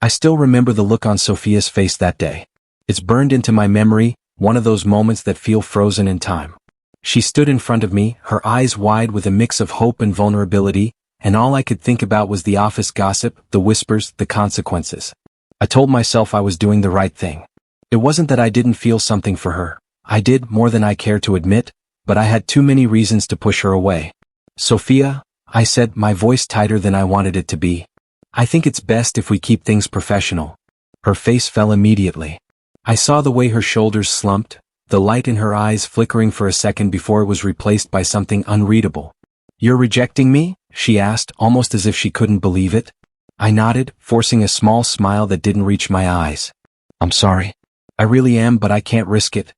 I still remember the look on Sophia's face that day. It's burned into my memory, one of those moments that feel frozen in time. She stood in front of me, her eyes wide with a mix of hope and vulnerability, and all I could think about was the office gossip, the whispers, the consequences. I told myself I was doing the right thing. It wasn't that I didn't feel something for her. I did, more than I care to admit, but I had too many reasons to push her away. "Sophia," I said, my voice tighter than I wanted it to be. "I think it's best if we keep things professional." Her face fell immediately. I saw the way her shoulders slumped, the light in her eyes flickering for a second before it was replaced by something unreadable. "You're rejecting me?" she asked, almost as if she couldn't believe it. I nodded, forcing a small smile that didn't reach my eyes. "I'm sorry. I really am, but I can't risk it.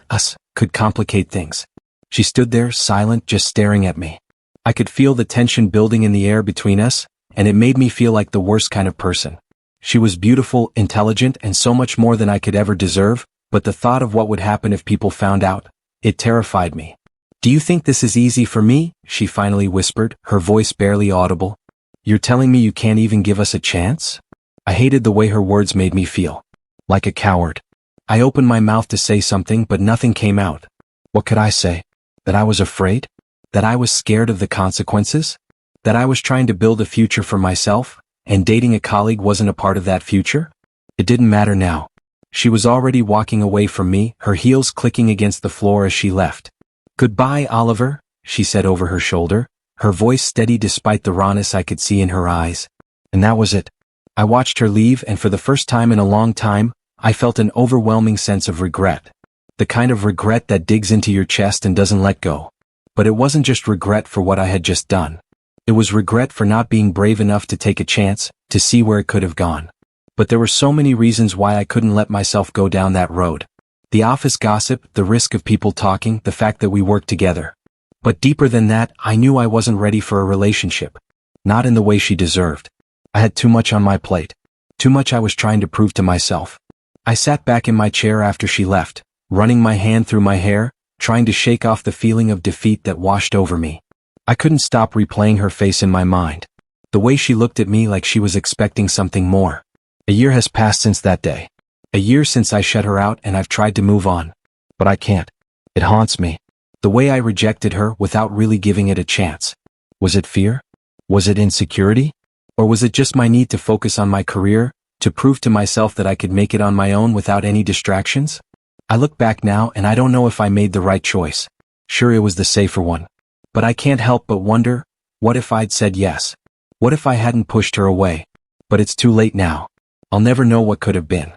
Us, could complicate things." She stood there, silent, just staring at me. I could feel the tension building in the air between us, and it made me feel like the worst kind of person. She was beautiful, intelligent, and so much more than I could ever deserve, but the thought of what would happen if people found out, it terrified me. "Do you think this is easy for me?" she finally whispered, her voice barely audible. "You're telling me you can't even give us a chance?" I hated the way her words made me feel. Like a coward. I opened my mouth to say something, but nothing came out. What could I say? That I was afraid? That I was scared of the consequences? That I was trying to build a future for myself, and dating a colleague wasn't a part of that future? It didn't matter now. She was already walking away from me, her heels clicking against the floor as she left. "Goodbye, Oliver," she said over her shoulder, her voice steady despite the rawness I could see in her eyes. And that was it. I watched her leave, and for the first time in a long time, I felt an overwhelming sense of regret. The kind of regret that digs into your chest and doesn't let go. But it wasn't just regret for what I had just done. It was regret for not being brave enough to take a chance, to see where it could have gone. But there were so many reasons why I couldn't let myself go down that road. The office gossip, the risk of people talking, the fact that we worked together. But deeper than that, I knew I wasn't ready for a relationship. Not in the way she deserved. I had too much on my plate. Too much I was trying to prove to myself. I sat back in my chair after she left, running my hand through my hair, trying to shake off the feeling of defeat that washed over me. I couldn't stop replaying her face in my mind. The way she looked at me like she was expecting something more. A year has passed since that day. A year since I shut her out, and I've tried to move on. But I can't. It haunts me. The way I rejected her without really giving it a chance. Was it fear? Was it insecurity? Or was it just my need to focus on my career, to prove to myself that I could make it on my own without any distractions? I look back now and I don't know if I made the right choice. Sure, it was the safer one. But I can't help but wonder, what if I'd said yes? What if I hadn't pushed her away? But it's too late now. I'll never know what could have been.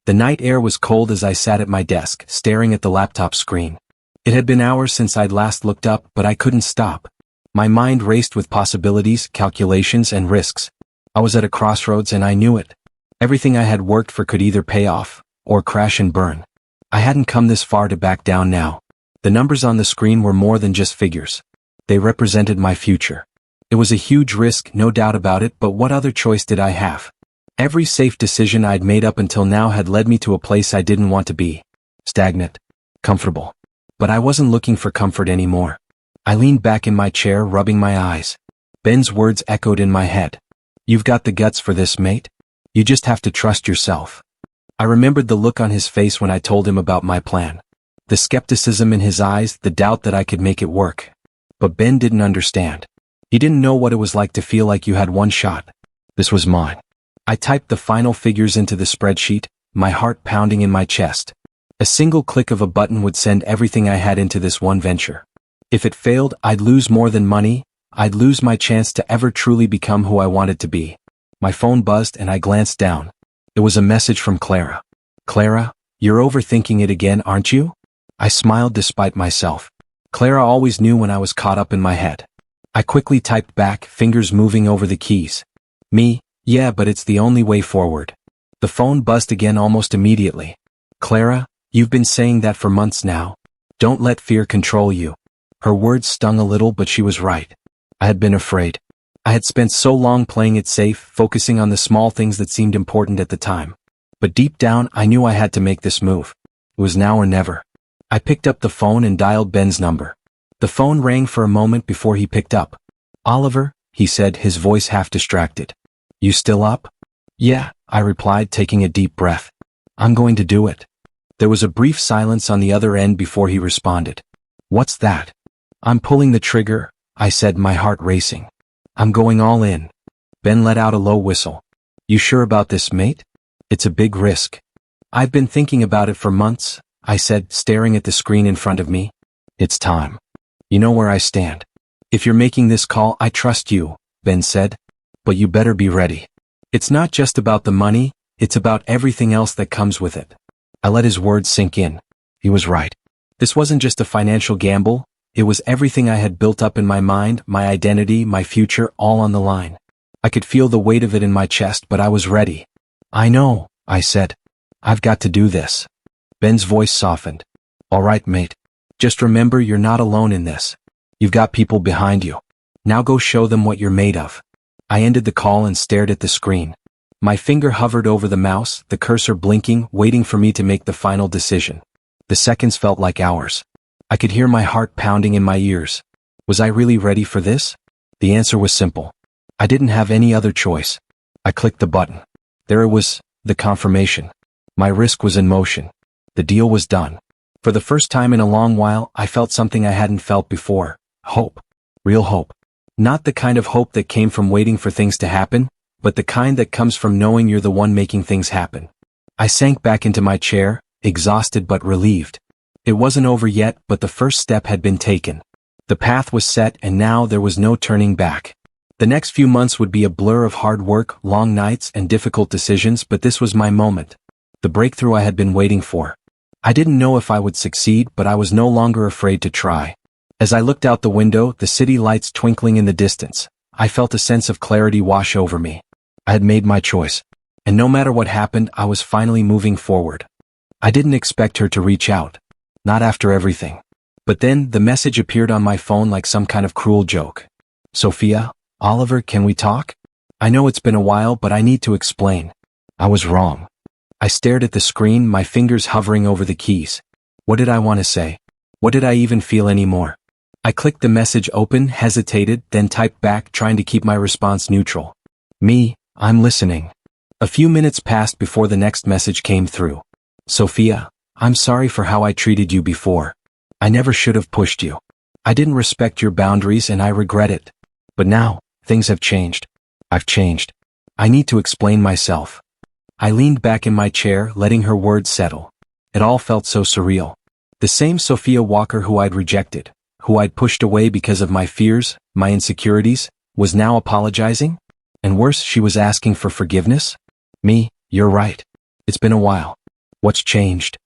The night air was cold as I sat at my desk, staring at the laptop screen. It had been hours since I'd last looked up, but I couldn't stop. My mind raced with possibilities, calculations, and risks. I was at a crossroads and I knew it. Everything I had worked for could either pay off, or crash and burn. I hadn't come this far to back down now. The numbers on the screen were more than just figures. They represented my future. It was a huge risk, no doubt about it, but what other choice did I have? Every safe decision I'd made up until now had led me to a place I didn't want to be. Stagnant. Comfortable. But I wasn't looking for comfort anymore. I leaned back in my chair, rubbing my eyes. Ben's words echoed in my head. "You've got the guts for this, mate. You just have to trust yourself." I remembered the look on his face when I told him about my plan. The skepticism in his eyes, the doubt that I could make it work. But Ben didn't understand. He didn't know what it was like to feel like you had one shot. This was mine. I typed the final figures into the spreadsheet, my heart pounding in my chest. A single click of a button would send everything I had into this one venture. If it failed, I'd lose more than money. I'd lose my chance to ever truly become who I wanted to be. My phone buzzed and I glanced down. It was a message from Clara. "Clara, you're overthinking it again, aren't you?" I smiled despite myself. Clara always knew when I was caught up in my head. I quickly typed back, fingers moving over the keys. "Me, yeah, but it's the only way forward." The phone buzzed again almost immediately. "Clara, you've been saying that for months now. Don't let fear control you." Her words stung a little, but she was right. I had been afraid. I had spent so long playing it safe, focusing on the small things that seemed important at the time. But deep down, I knew I had to make this move. It was now or never. I picked up the phone and dialed Ben's number. The phone rang for a moment before he picked up. "Oliver," he said, his voice half distracted. "You still up?" Yeah, I replied, taking a deep breath. I'm going to do it. There was a brief silence on the other end before he responded. What's that? I'm pulling the trigger, I said, my heart racing. I'm going all in. Ben let out a low whistle. You sure about this, mate? It's a big risk. I've been thinking about it for months, I said, staring at the screen in front of me. It's time. You know where I stand. If you're making this call, I trust you, Ben said. But you better be ready. It's not just about the money, it's about everything else that comes with it. I let his words sink in. He was right. This wasn't just a financial gamble, it was everything I had built up in my mind, my identity, my future, all on the line. I could feel the weight of it in my chest, but I was ready. I know, I said. I've got to do this. Ben's voice softened. All right, mate. Just remember you're not alone in this. You've got people behind you. Now go show them what you're made of. I ended the call and stared at the screen. My finger hovered over the mouse, the cursor blinking, waiting for me to make the final decision. The seconds felt like hours. I could hear my heart pounding in my ears. Was I really ready for this? The answer was simple. I didn't have any other choice. I clicked the button. There it was, the confirmation. My risk was in motion. The deal was done. For the first time in a long while, I felt something I hadn't felt before. Hope. Real hope. Not the kind of hope that came from waiting for things to happen, but the kind that comes from knowing you're the one making things happen. I sank back into my chair, exhausted but relieved. It wasn't over yet, but the first step had been taken. The path was set, and now there was no turning back. The next few months would be a blur of hard work, long nights, and difficult decisions, but this was my moment. The breakthrough I had been waiting for. I didn't know if I would succeed, but I was no longer afraid to try. As I looked out the window, the city lights twinkling in the distance, I felt a sense of clarity wash over me. I had made my choice. And no matter what happened, I was finally moving forward. I didn't expect her to reach out. Not after everything. But then, the message appeared on my phone like some kind of cruel joke. Sophia, Oliver, can we talk? I know it's been a while, but I need to explain. I was wrong. I stared at the screen, my fingers hovering over the keys. What did I want to say? What did I even feel anymore? I clicked the message open, hesitated, then typed back, trying to keep my response neutral. Me, I'm listening. A few minutes passed before the next message came through. Sophia, I'm sorry for how I treated you before. I never should have pushed you. I didn't respect your boundaries and I regret it. But now, things have changed. I've changed. I need to explain myself. I leaned back in my chair, letting her words settle. It all felt so surreal. The same Sophia Walker who I'd rejected, who I'd pushed away because of my fears, my insecurities, was now apologizing? And worse, she was asking for forgiveness? Me, you're right. It's been a while. What's changed?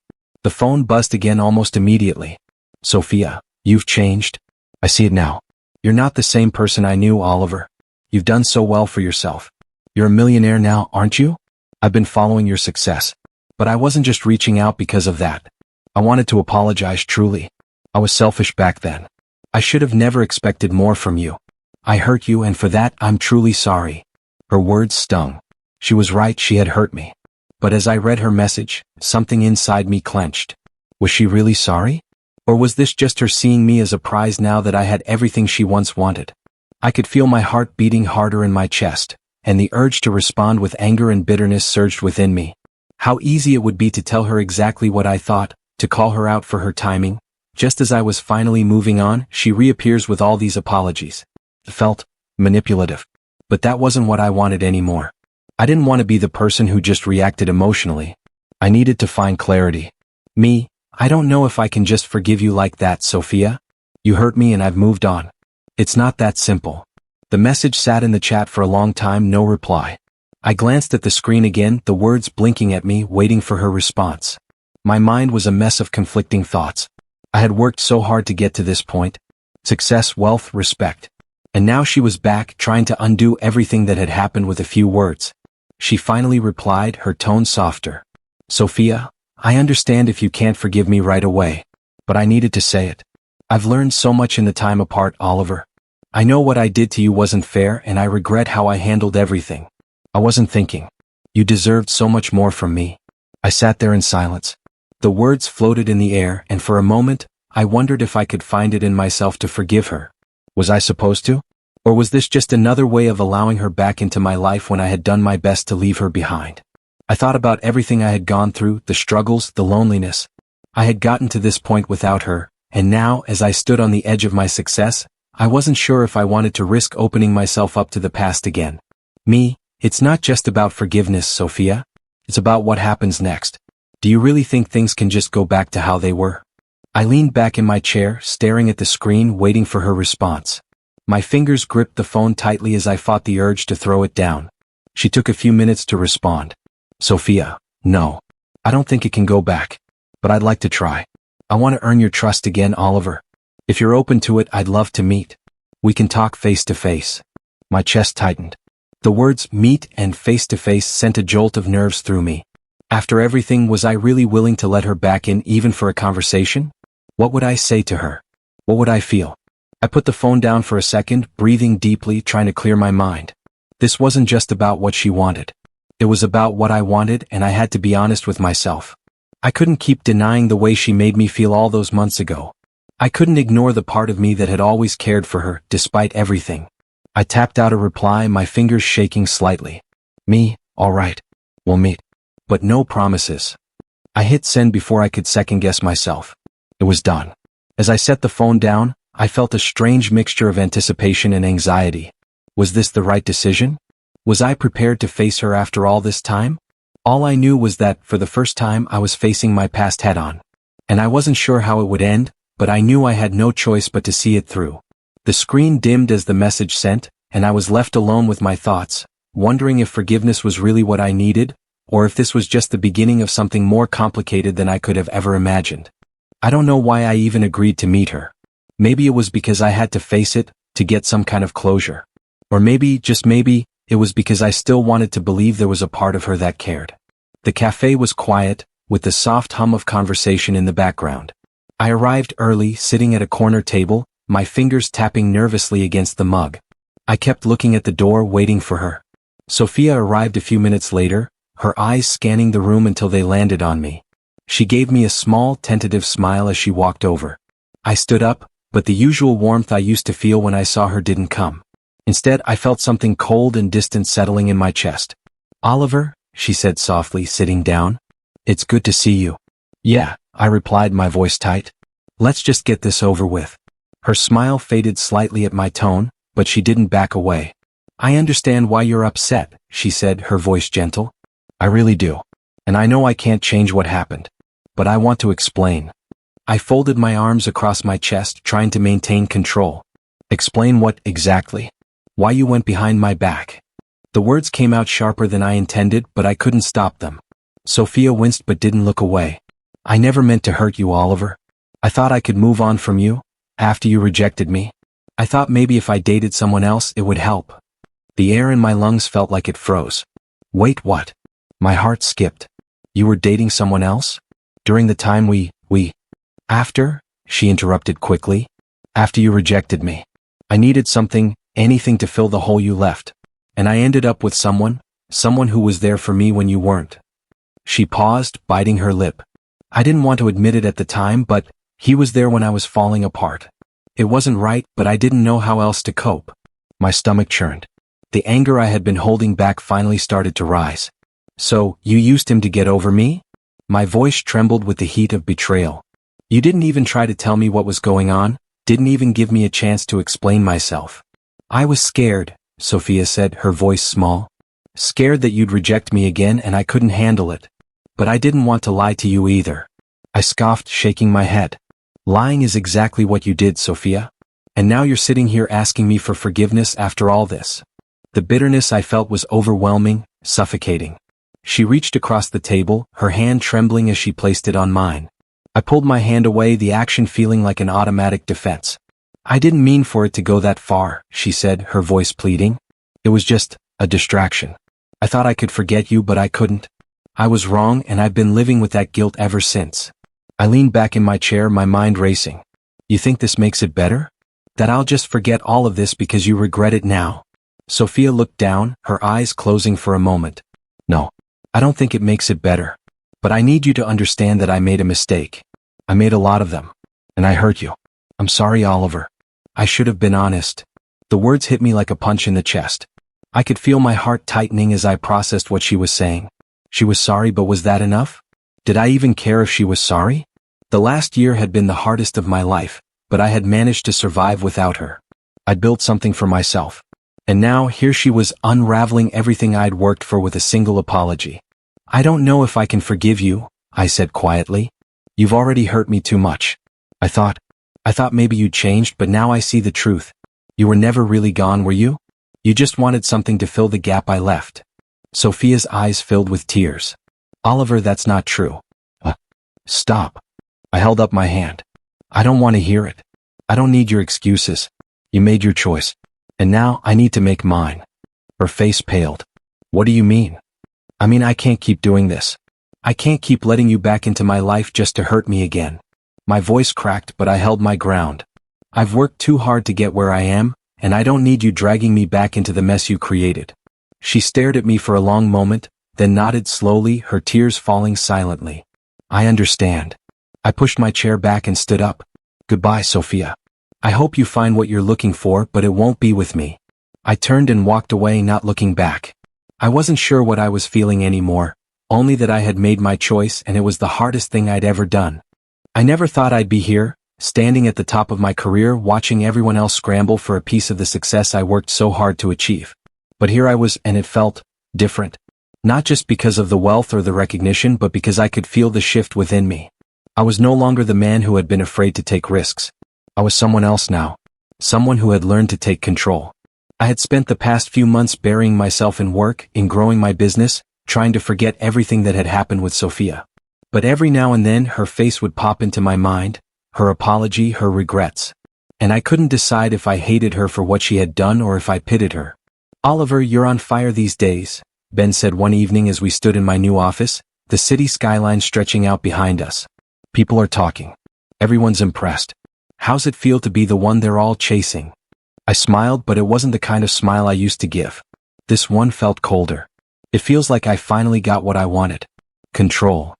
The phone buzzed again almost immediately. Sophia, you've changed. I see it now. You're not the same person I knew, Oliver. You've done so well for yourself. You're a millionaire now, aren't you? I've been following your success. But I wasn't just reaching out because of that. I wanted to apologize truly. I was selfish back then. I should have never expected more from you. I hurt you, and for that, I'm truly sorry. Her words stung. She was right, she had hurt me. But as I read her message, something inside me clenched. Was she really sorry? Or was this just her seeing me as a prize now that I had everything she once wanted? I could feel my heart beating harder in my chest, and the urge to respond with anger and bitterness surged within me. How easy it would be to tell her exactly what I thought, to call her out for her timing. Just as I was finally moving on, she reappears with all these apologies. It felt manipulative. But that wasn't what I wanted anymore. I didn't want to be the person who just reacted emotionally. I needed to find clarity. Me, I don't know if I can just forgive you like that, Sophia. You hurt me and I've moved on. It's not that simple. The message sat in the chat for a long time, no reply. I glanced at the screen again, the words blinking at me, waiting for her response. My mind was a mess of conflicting thoughts. I had worked so hard to get to this point. Success, wealth, respect. And now she was back, trying to undo everything that had happened with a few words. She finally replied, her tone softer. Sophia, I understand if you can't forgive me right away. But I needed to say it. I've learned so much in the time apart, Oliver. I know what I did to you wasn't fair, and I regret how I handled everything. I wasn't thinking. You deserved so much more from me. I sat there in silence. The words floated in the air, and for a moment, I wondered if I could find it in myself to forgive her. Was I supposed to? Or was this just another way of allowing her back into my life when I had done my best to leave her behind? I thought about everything I had gone through, the struggles, the loneliness. I had gotten to this point without her, and now, as I stood on the edge of my success, I wasn't sure if I wanted to risk opening myself up to the past again. It's not just about forgiveness, Sophia. It's about what happens next. Do you really think things can just go back to how they were? I leaned back in my chair, staring at the screen, waiting for her response. My fingers gripped the phone tightly as I fought the urge to throw it down. She took a few minutes to respond. Sophia, no. I don't think it can go back. But I'd like to try. I want to earn your trust again, Oliver. If you're open to it, I'd love to meet. We can talk face to face. My chest tightened. The words meet and face to face sent a jolt of nerves through me. After everything, was I really willing to let her back in even for a conversation? What would I say to her? What would I feel? I put the phone down for a second, breathing deeply, trying to clear my mind. This wasn't just about what she wanted. It was about what I wanted, and I had to be honest with myself. I couldn't keep denying the way she made me feel all those months ago. I couldn't ignore the part of me that had always cared for her, despite everything. I tapped out a reply, my fingers shaking slightly. All right. We'll meet. But no promises. I hit send before I could second-guess myself. It was done. As I set the phone down, I felt a strange mixture of anticipation and anxiety. Was this the right decision? Was I prepared to face her after all this time? All I knew was that, for the first time, I was facing my past head-on. And I wasn't sure how it would end, but I knew I had no choice but to see it through. The screen dimmed as the message sent, and I was left alone with my thoughts, wondering if forgiveness was really what I needed, or if this was just the beginning of something more complicated than I could have ever imagined. I don't know why I even agreed to meet her. Maybe it was because I had to face it, to get some kind of closure. Or maybe, just maybe, it was because I still wanted to believe there was a part of her that cared. The cafe was quiet, with the soft hum of conversation in the background. I arrived early, sitting at a corner table, my fingers tapping nervously against the mug. I kept looking at the door, waiting for her. Sophia arrived a few minutes later, her eyes scanning the room until they landed on me. She gave me a small, tentative smile as she walked over. I stood up, but the usual warmth I used to feel when I saw her didn't come. Instead, I felt something cold and distant settling in my chest. Oliver, she said softly, sitting down. It's good to see you. Yeah, I replied, my voice tight. Let's just get this over with. Her smile faded slightly at my tone, but she didn't back away. I understand why you're upset, she said, her voice gentle. I really do. And I know I can't change what happened. But I want to explain. I folded my arms across my chest, trying to maintain control. Explain what, exactly? Why you went behind my back. The words came out sharper than I intended, but I couldn't stop them. Sophia winced but didn't look away. I never meant to hurt you, Oliver. I thought I could move on from you, after you rejected me. I thought maybe if I dated someone else, it would help. The air in my lungs felt like it froze. Wait, what? My heart skipped. You were dating someone else? During the time After? She interrupted quickly. After you rejected me. I needed something, anything to fill the hole you left. And I ended up with someone who was there for me when you weren't. She paused, biting her lip. I didn't want to admit it at the time, but he was there when I was falling apart. It wasn't right, but I didn't know how else to cope. My stomach churned. The anger I had been holding back finally started to rise. So, you used him to get over me? My voice trembled with the heat of betrayal. You didn't even try to tell me what was going on, didn't even give me a chance to explain myself. I was scared, Sophia said, her voice small. Scared that you'd reject me again and I couldn't handle it. But I didn't want to lie to you either. I scoffed, shaking my head. Lying is exactly what you did, Sophia. And now you're sitting here asking me for forgiveness after all this. The bitterness I felt was overwhelming, suffocating. She reached across the table, her hand trembling as she placed it on mine. I pulled my hand away, the action feeling like an automatic defense. I didn't mean for it to go that far, she said, her voice pleading. It was just a distraction. I thought I could forget you, but I couldn't. I was wrong, and I've been living with that guilt ever since. I leaned back in my chair, my mind racing. You think this makes it better? That I'll just forget all of this because you regret it now? Sophia looked down, her eyes closing for a moment. No, I don't think it makes it better. But I need you to understand that I made a mistake. I made a lot of them. And I hurt you. I'm sorry, Oliver. I should have been honest. The words hit me like a punch in the chest. I could feel my heart tightening as I processed what she was saying. She was sorry, but was that enough? Did I even care if she was sorry? The last year had been the hardest of my life, but I had managed to survive without her. I'd built something for myself. And now, here she was unraveling everything I'd worked for with a single apology. I don't know if I can forgive you, I said quietly. You've already hurt me too much. I thought maybe you'd changed, but now I see the truth. You were never really gone, were you? You just wanted something to fill the gap I left. Sophia's eyes filled with tears. Oliver, that's not true. Stop. I held up my hand. I don't want to hear it. I don't need your excuses. You made your choice. And now I need to make mine. Her face paled. What do you mean? I mean, I can't keep doing this. I can't keep letting you back into my life just to hurt me again. My voice cracked, but I held my ground. I've worked too hard to get where I am, and I don't need you dragging me back into the mess you created. She stared at me for a long moment, then nodded slowly, her tears falling silently. I understand. I pushed my chair back and stood up. Goodbye, Sophia. I hope you find what you're looking for, but it won't be with me. I turned and walked away, not looking back. I wasn't sure what I was feeling anymore, only that I had made my choice and it was the hardest thing I'd ever done. I never thought I'd be here, standing at the top of my career, watching everyone else scramble for a piece of the success I worked so hard to achieve. But here I was, and it felt different. Not just because of the wealth or the recognition, but because I could feel the shift within me. I was no longer the man who had been afraid to take risks. I was someone else now. Someone who had learned to take control. I had spent the past few months burying myself in work, in growing my business, trying to forget everything that had happened with Sophia. But every now and then her face would pop into my mind, her apology, her regrets. And I couldn't decide if I hated her for what she had done or if I pitied her. Oliver, you're on fire these days, Ben said one evening as we stood in my new office, the city skyline stretching out behind us. People are talking. Everyone's impressed. How's it feel to be the one they're all chasing? I smiled, but it wasn't the kind of smile I used to give. This one felt colder. It feels like I finally got what I wanted. Control.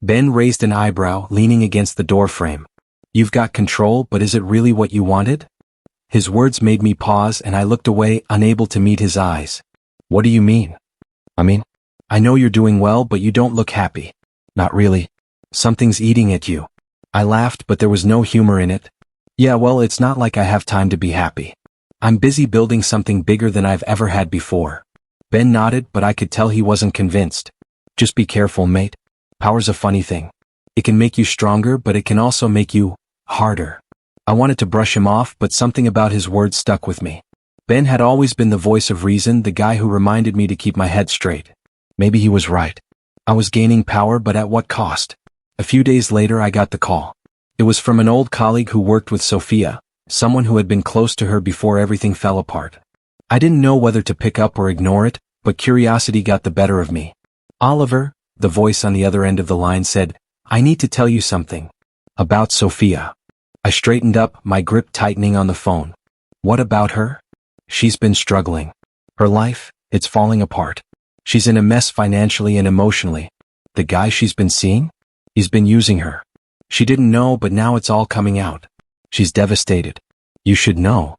Ben raised an eyebrow, leaning against the doorframe. You've got control, but is it really what you wanted? His words made me pause, and I looked away, unable to meet his eyes. What do you mean? I know you're doing well, but you don't look happy. Not really. Something's eating at you. I laughed, but there was no humor in it. Yeah, well, it's not like I have time to be happy. I'm busy building something bigger than I've ever had before. Ben nodded, but I could tell he wasn't convinced. Just be careful, mate. Power's a funny thing. It can make you stronger, but it can also make you harder. I wanted to brush him off, but something about his words stuck with me. Ben had always been the voice of reason, the guy who reminded me to keep my head straight. Maybe he was right. I was gaining power, but at what cost? A few days later I got the call. It was from an old colleague who worked with Sophia, someone who had been close to her before everything fell apart. I didn't know whether to pick up or ignore it, but curiosity got the better of me. Oliver, the voice on the other end of the line said, I need to tell you something. About Sophia. I straightened up, my grip tightening on the phone. What about her? She's been struggling. Her life, it's falling apart. She's in a mess financially and emotionally. The guy she's been seeing? He's been using her. She didn't know, but now it's all coming out. She's devastated. You should know.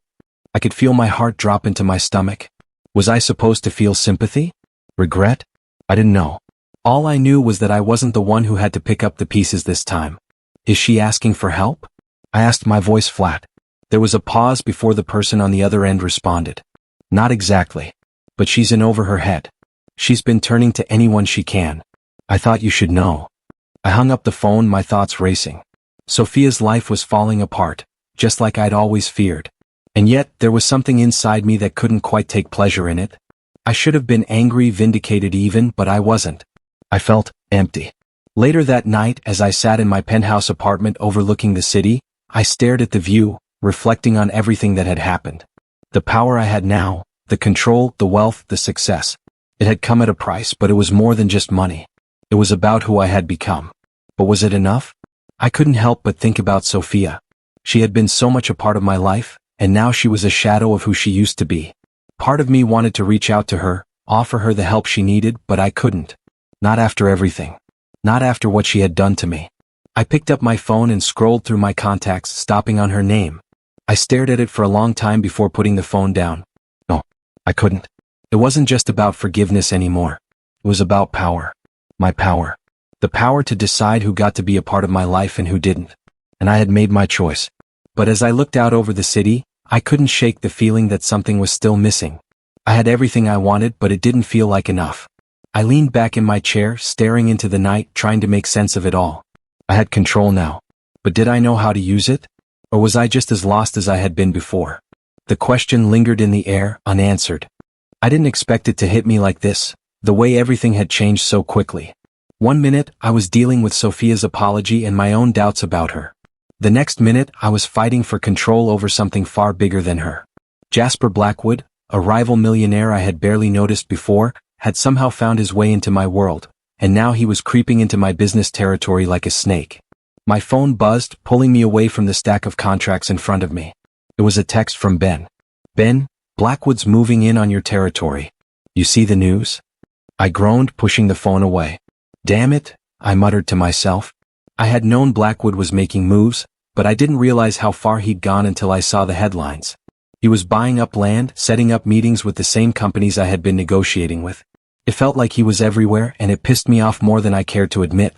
I could feel my heart drop into my stomach. Was I supposed to feel sympathy? Regret? I didn't know. All I knew was that I wasn't the one who had to pick up the pieces this time. Is she asking for help? I asked, my voice flat. There was a pause before the person on the other end responded. Not exactly. But she's in over her head. She's been turning to anyone she can. I thought you should know. I hung up the phone, my thoughts racing. Sophia's life was falling apart, just like I'd always feared. And yet, there was something inside me that couldn't quite take pleasure in it. I should have been angry, vindicated even, but I wasn't. I felt empty. Later that night, as I sat in my penthouse apartment overlooking the city, I stared at the view, reflecting on everything that had happened. The power I had now, the control, the wealth, the success. It had come at a price, but it was more than just money. It was about who I had become. But was it enough? I couldn't help but think about Sophia. She had been so much a part of my life, and now she was a shadow of who she used to be. Part of me wanted to reach out to her, offer her the help she needed, but I couldn't. Not after everything. Not after what she had done to me. I picked up my phone and scrolled through my contacts, stopping on her name. I stared at it for a long time before putting the phone down. No, I couldn't. It wasn't just about forgiveness anymore. It was about power. My power. The power to decide who got to be a part of my life and who didn't. And I had made my choice. But as I looked out over the city, I couldn't shake the feeling that something was still missing. I had everything I wanted, but it didn't feel like enough. I leaned back in my chair, staring into the night, trying to make sense of it all. I had control now. But did I know how to use it? Or was I just as lost as I had been before? The question lingered in the air, unanswered. I didn't expect it to hit me like this, the way everything had changed so quickly. One minute, I was dealing with Sophia's apology and my own doubts about her. The next minute, I was fighting for control over something far bigger than her. Jasper Blackwood, a rival millionaire I had barely noticed before, had somehow found his way into my world, and now he was creeping into my business territory like a snake. My phone buzzed, pulling me away from the stack of contracts in front of me. It was a text from Ben. Ben, Blackwood's moving in on your territory. You see the news? I groaned, pushing the phone away. Damn it, I muttered to myself. I had known Blackwood was making moves, but I didn't realize how far he'd gone until I saw the headlines. He was buying up land, setting up meetings with the same companies I had been negotiating with. It felt like he was everywhere, and it pissed me off more than I cared to admit.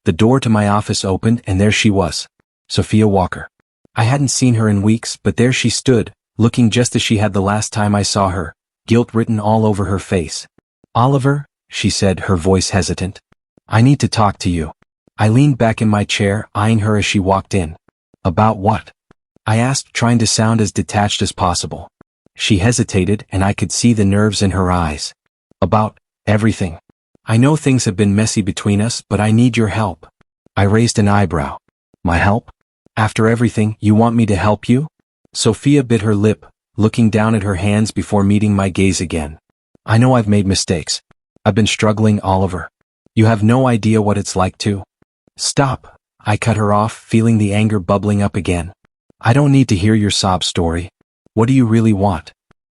The door to my office opened, and there she was. Sophia Walker. I hadn't seen her in weeks, but there she stood, looking just as she had the last time I saw her, guilt written all over her face. Oliver, she said, her voice hesitant. I need to talk to you. I leaned back in my chair, eyeing her as she walked in. About what? I asked, trying to sound as detached as possible. She hesitated, and I could see the nerves in her eyes. About everything. I know things have been messy between us, but I need your help. I raised an eyebrow. My help? After everything, you want me to help you? Sophia bit her lip, looking down at her hands before meeting my gaze again. I know I've made mistakes. I've been struggling, Oliver. You have no idea what it's like to. Stop. I cut her off, feeling the anger bubbling up again. I don't need to hear your sob story. What do you really want?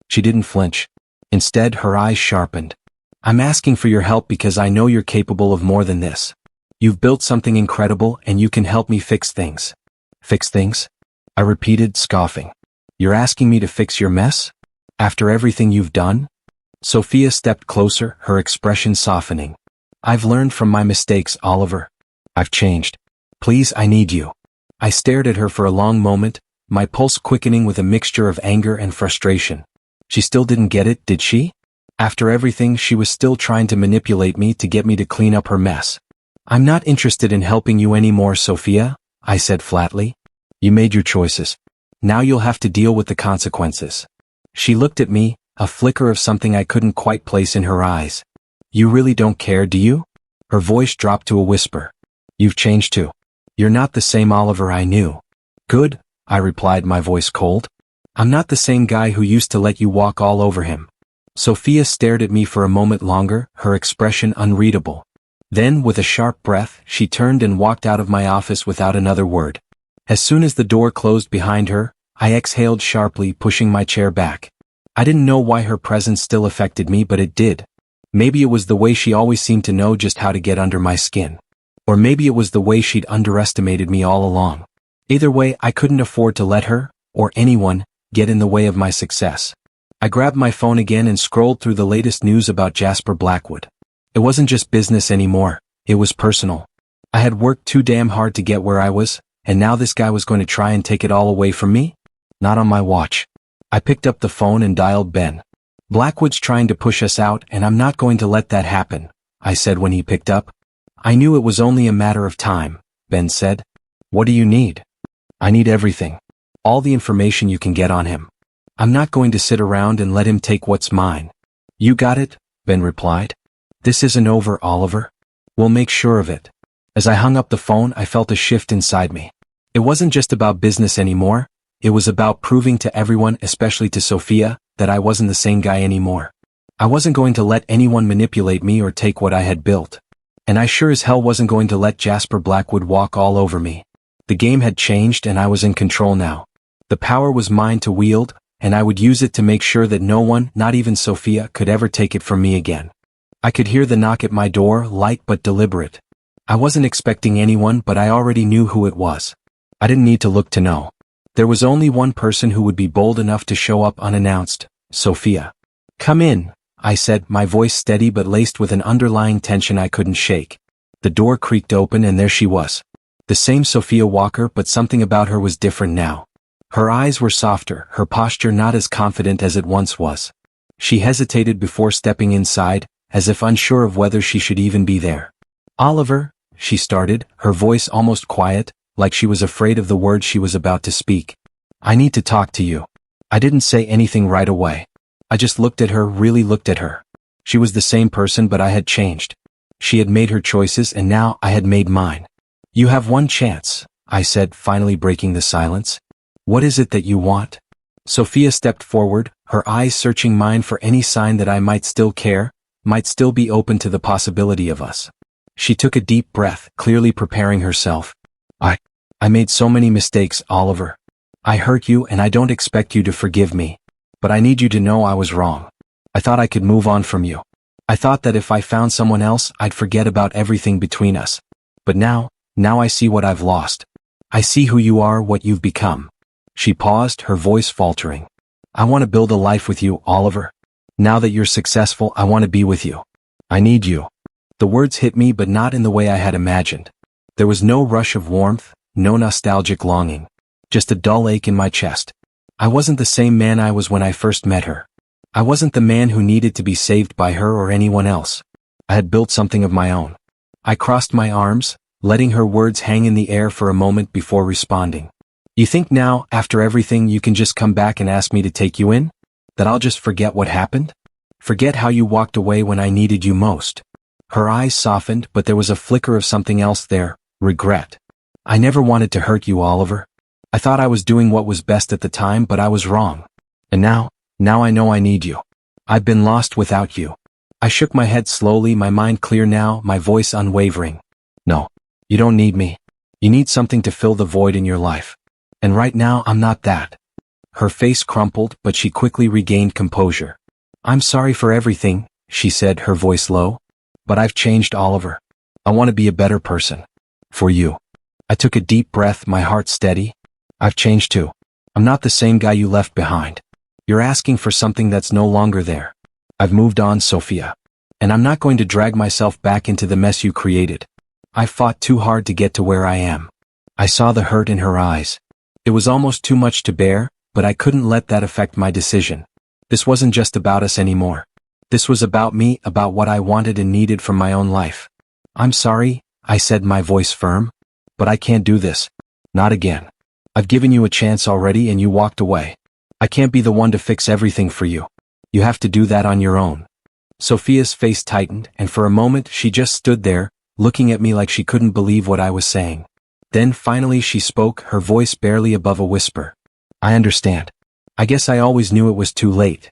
She didn't flinch. Instead, her eyes sharpened. I'm asking for your help because I know you're capable of more than this. You've built something incredible and you can help me fix things. Fix things? I repeated, scoffing. You're asking me to fix your mess? After everything you've done? Sophia stepped closer, her expression softening. I've learned from my mistakes, Oliver. I've changed. Please, I need you. I stared at her for a long moment, my pulse quickening with a mixture of anger and frustration. She still didn't get it, did she? After everything, she was still trying to manipulate me to get me to clean up her mess. I'm not interested in helping you anymore, Sophia, I said flatly. You made your choices. Now you'll have to deal with the consequences. She looked at me, a flicker of something I couldn't quite place in her eyes. You really don't care, do you? Her voice dropped to a whisper. You've changed too. You're not the same Oliver I knew. Good, I replied, my voice cold. I'm not the same guy who used to let you walk all over him. Sophia stared at me for a moment longer, her expression unreadable. Then, with a sharp breath, she turned and walked out of my office without another word. As soon as the door closed behind her, I exhaled sharply, pushing my chair back. I didn't know why her presence still affected me, but it did. Maybe it was the way she always seemed to know just how to get under my skin. Or maybe it was the way she'd underestimated me all along. Either way, I couldn't afford to let her, or anyone, get in the way of my success. I grabbed my phone again and scrolled through the latest news about Jasper Blackwood. It wasn't just business anymore, it was personal. I had worked too damn hard to get where I was, and now this guy was going to try and take it all away from me? Not on my watch. I picked up the phone and dialed Ben. Blackwood's trying to push us out, and I'm not going to let that happen, I said when he picked up. I knew it was only a matter of time, Ben said. What do you need? I need everything. All the information you can get on him. I'm not going to sit around and let him take what's mine. You got it, Ben replied. This isn't over, Oliver. We'll make sure of it. As I hung up the phone, I felt a shift inside me. It wasn't just about business anymore. It was about proving to everyone, especially to Sophia, that I wasn't the same guy anymore. I wasn't going to let anyone manipulate me or take what I had built. And I sure as hell wasn't going to let Jasper Blackwood walk all over me. The game had changed and I was in control now. The power was mine to wield, and I would use it to make sure that no one, not even Sophia, could ever take it from me again. I could hear the knock at my door, light but deliberate. I wasn't expecting anyone, but I already knew who it was. I didn't need to look to know. There was only one person who would be bold enough to show up unannounced, Sophia. "Come in," I said, my voice steady but laced with an underlying tension I couldn't shake. The door creaked open and there she was. The same Sophia Walker, but something about her was different now. Her eyes were softer, her posture not as confident as it once was. She hesitated before stepping inside, as if unsure of whether she should even be there. "Oliver," she started, her voice almost quiet, like she was afraid of the words she was about to speak. "I need to talk to you." I didn't say anything right away. I just looked at her, really looked at her. She was the same person, but I had changed. She had made her choices and now I had made mine. "You have one chance," I said, finally breaking the silence. "What is it that you want?" Sophia stepped forward, her eyes searching mine for any sign that I might still care, might still be open to the possibility of us. She took a deep breath, clearly preparing herself. I made so many mistakes, Oliver. I hurt you and I don't expect you to forgive me. But I need you to know I was wrong. I thought I could move on from you. I thought that if I found someone else, I'd forget about everything between us. But now I see what I've lost. I see who you are, what you've become." She paused, her voice faltering. "I want to build a life with you, Oliver. Now that you're successful, I want to be with you. I need you." The words hit me, but not in the way I had imagined. There was no rush of warmth, no nostalgic longing. Just a dull ache in my chest. I wasn't the same man I was when I first met her. I wasn't the man who needed to be saved by her or anyone else. I had built something of my own. I crossed my arms, letting her words hang in the air for a moment before responding. "You think now, after everything, you can just come back and ask me to take you in? That I'll just forget what happened? Forget how you walked away when I needed you most?" Her eyes softened, but there was a flicker of something else there, regret. "I never wanted to hurt you, Oliver. I thought I was doing what was best at the time, but I was wrong. And now I know I need you. I've been lost without you." I shook my head slowly, my mind clear now, my voice unwavering. "No, you don't need me. You need something to fill the void in your life. And right now, I'm not that." Her face crumpled, but she quickly regained composure. "I'm sorry for everything," she said, her voice low. "But I've changed, Oliver. I want to be a better person. For you." I took a deep breath, my heart steady. "I've changed too. I'm not the same guy you left behind. You're asking for something that's no longer there. I've moved on, Sophia. And I'm not going to drag myself back into the mess you created. I fought too hard to get to where I am." I saw the hurt in her eyes. It was almost too much to bear, but I couldn't let that affect my decision. This wasn't just about us anymore. This was about me, about what I wanted and needed from my own life. "I'm sorry," I said, my voice firm. "But I can't do this. Not again. I've given you a chance already and you walked away. I can't be the one to fix everything for you. You have to do that on your own." Sophia's face tightened, and for a moment she just stood there, looking at me like she couldn't believe what I was saying. Then finally she spoke, her voice barely above a whisper. "I understand. I guess I always knew it was too late."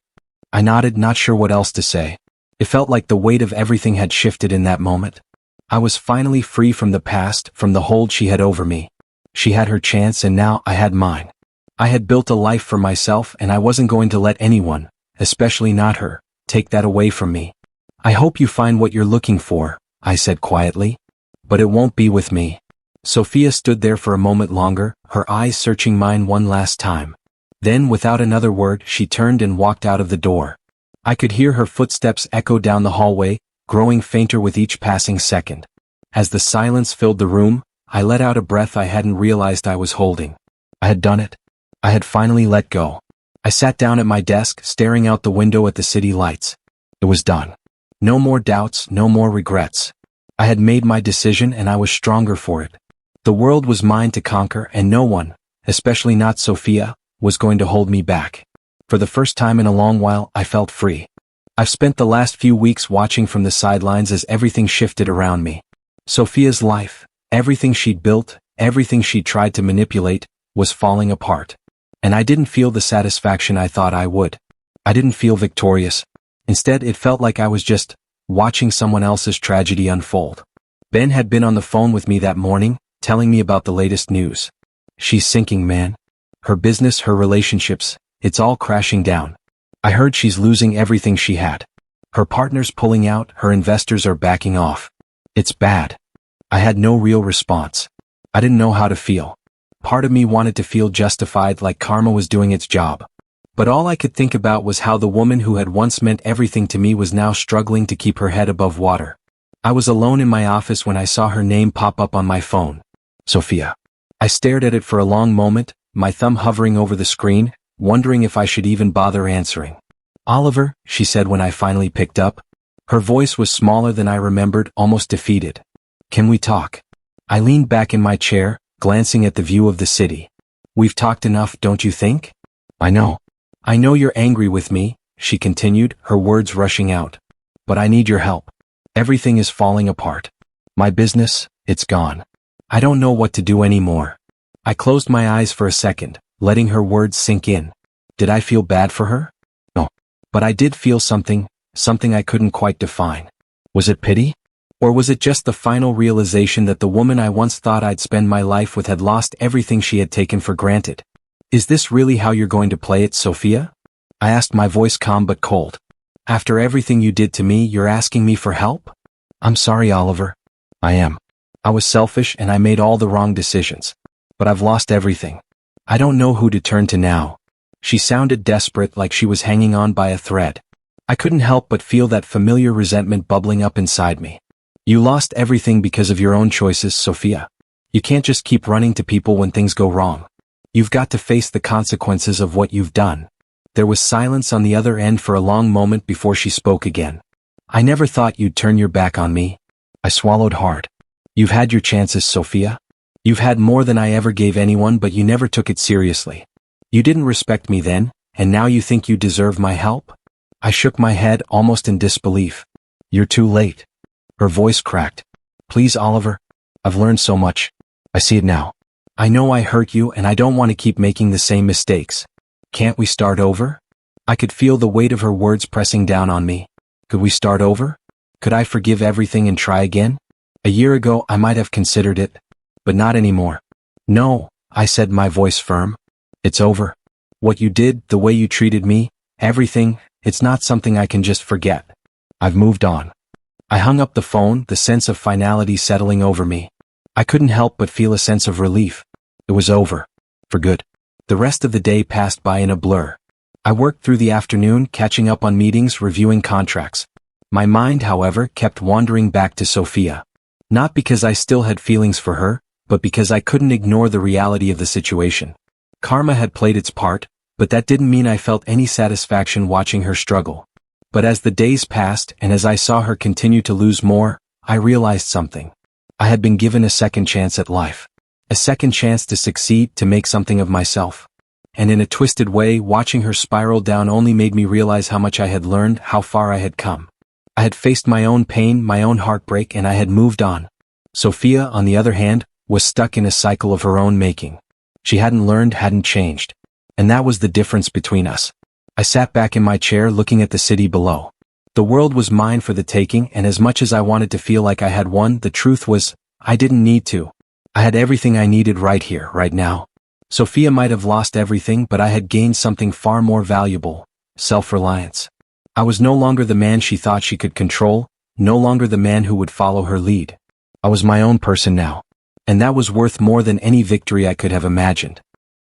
I nodded, not sure what else to say. It felt like the weight of everything had shifted in that moment. I was finally free from the past, from the hold she had over me. She had her chance and now I had mine. I had built a life for myself and I wasn't going to let anyone, especially not her, take that away from me. "I hope you find what you're looking for," I said quietly. "But it won't be with me." Sophia stood there for a moment longer, her eyes searching mine one last time. Then, without another word, she turned and walked out of the door. I could hear her footsteps echo down the hallway, growing fainter with each passing second. As the silence filled the room, I let out a breath I hadn't realized I was holding. I had done it. I had finally let go. I sat down at my desk, staring out the window at the city lights. It was done. No more doubts, no more regrets. I had made my decision and I was stronger for it. The world was mine to conquer and no one, especially not Sophia, was going to hold me back. For the first time in a long while, I felt free. I've spent the last few weeks watching from the sidelines as everything shifted around me. Sophia's life, everything she'd built, everything she'd tried to manipulate, was falling apart. And I didn't feel the satisfaction I thought I would. I didn't feel victorious. Instead, it felt like I was just watching someone else's tragedy unfold. Ben had been on the phone with me that morning, telling me about the latest news. "She's sinking, man. Her business, her relationships, it's all crashing down. I heard she's losing everything she had. Her partner's pulling out, her investors are backing off. It's bad." I had no real response. I didn't know how to feel. part of me wanted to feel justified, like karma was doing its job. But all I could think about was how the woman who had once meant everything to me was now struggling to keep her head above water. I was alone in my office when I saw her name pop up on my phone. Sophia. I stared at it for a long moment, my thumb hovering over the screen, wondering if I should even bother answering. Oliver, she said when I finally picked up. Her voice was smaller than I remembered, almost defeated. Can we talk? I leaned back in my chair, glancing at the view of the city. We've talked enough, don't you think? I know you're angry with me, she continued, her words rushing out. But I need your help. Everything is falling apart. My business, it's gone. I don't know what to do anymore. I closed my eyes for a second, letting her words sink in. Did I feel bad for her? No. But I did feel something I couldn't quite define. Was it pity? Or was it just the final realization that the woman I once thought I'd spend my life with had lost everything she had taken for granted? Is this really how you're going to play it, Sophia? I asked, my voice calm but cold. After everything you did to me, you're asking me for help? I'm sorry, Oliver. I am. I was selfish and I made all the wrong decisions. But I've lost everything. I don't know who to turn to now. She sounded desperate, like she was hanging on by a thread. I couldn't help but feel that familiar resentment bubbling up inside me. You lost everything because of your own choices, Sophia. You can't just keep running to people when things go wrong. You've got to face the consequences of what you've done. There was silence on the other end for a long moment before she spoke again. I never thought you'd turn your back on me. I swallowed hard. You've had your chances, Sophia. You've had more than I ever gave anyone, but you never took it seriously. You didn't respect me then, and now you think you deserve my help? I shook my head, almost in disbelief. You're too late. Her voice cracked. Please, Oliver. I've learned so much. I see it now. I know I hurt you and I don't want to keep making the same mistakes. Can't we start over? I could feel the weight of her words pressing down on me. Could we start over? Could I forgive everything and try again? A year ago I might have considered it, but not anymore. No, I said, my voice firm. It's over. What you did, the way you treated me, everything, it's not something I can just forget. I've moved on. I hung up the phone, the sense of finality settling over me. I couldn't help but feel a sense of relief. It was over. For good. The rest of the day passed by in a blur. I worked through the afternoon, catching up on meetings, reviewing contracts. My mind, however, kept wandering back to Sophia. Not because I still had feelings for her, but because I couldn't ignore the reality of the situation. Karma had played its part, but that didn't mean I felt any satisfaction watching her struggle. But as the days passed and as I saw her continue to lose more, I realized something. I had been given a second chance at life. A second chance to succeed, to make something of myself. And in a twisted way, watching her spiral down only made me realize how much I had learned, how far I had come. I had faced my own pain, my own heartbreak, and I had moved on. Sophia, on the other hand, was stuck in a cycle of her own making. She hadn't learned, hadn't changed. And that was the difference between us. I sat back in my chair looking at the city below. The world was mine for the taking, and as much as I wanted to feel like I had won, the truth was, I didn't need to. I had everything I needed right here, right now. Sophia might have lost everything, but I had gained something far more valuable: self-reliance. I was no longer the man she thought she could control, no longer the man who would follow her lead. I was my own person now. And that was worth more than any victory I could have imagined.